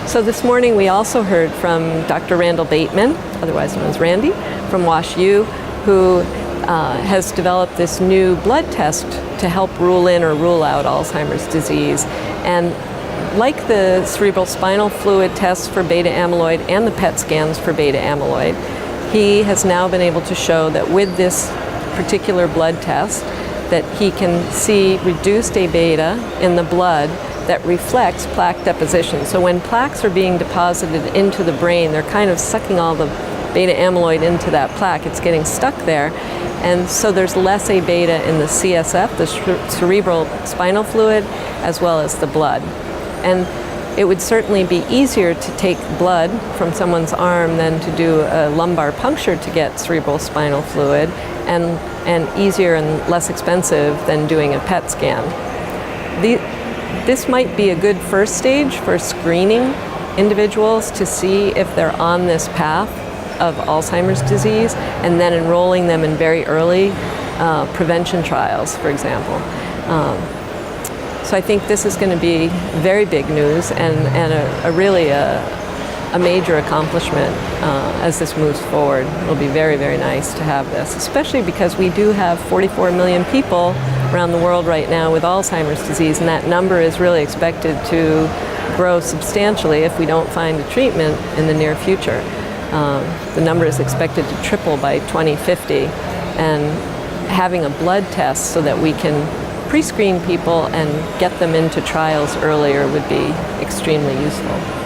So this morning we also heard from Dr. Randall Bateman, otherwise known as Randy, from WashU, who has developed this new blood test to help rule in or rule out Alzheimer's disease. And like the cerebral spinal fluid tests for beta amyloid and the PET scans for beta amyloid, he has now been able to show that with this particular blood test that he can see reduced A-beta in the blood that reflects plaque deposition. So when plaques are being deposited into the brain, they're kind of sucking all the beta amyloid into that plaque. It's getting stuck there. And so there's less A-beta in the CSF, the cerebral spinal fluid, as well as the blood. And it would certainly be easier to take blood from someone's arm than to do a lumbar puncture to get cerebral spinal fluid, and easier and less expensive than doing a PET scan. This might be a good first stage for screening individuals to see if they're on this path of Alzheimer's disease, and then enrolling them in very early prevention trials, for example. So I think this is going to be very big news and really a major accomplishment as this moves forward. It'll be very, very nice to have this, especially because we do have 44 million people around the world right now with Alzheimer's disease, and that number is really expected to grow substantially if we don't find a treatment in the near future. The number is expected to triple by 2050, and having a blood test so that we can pre-screen people and get them into trials earlier would be extremely useful.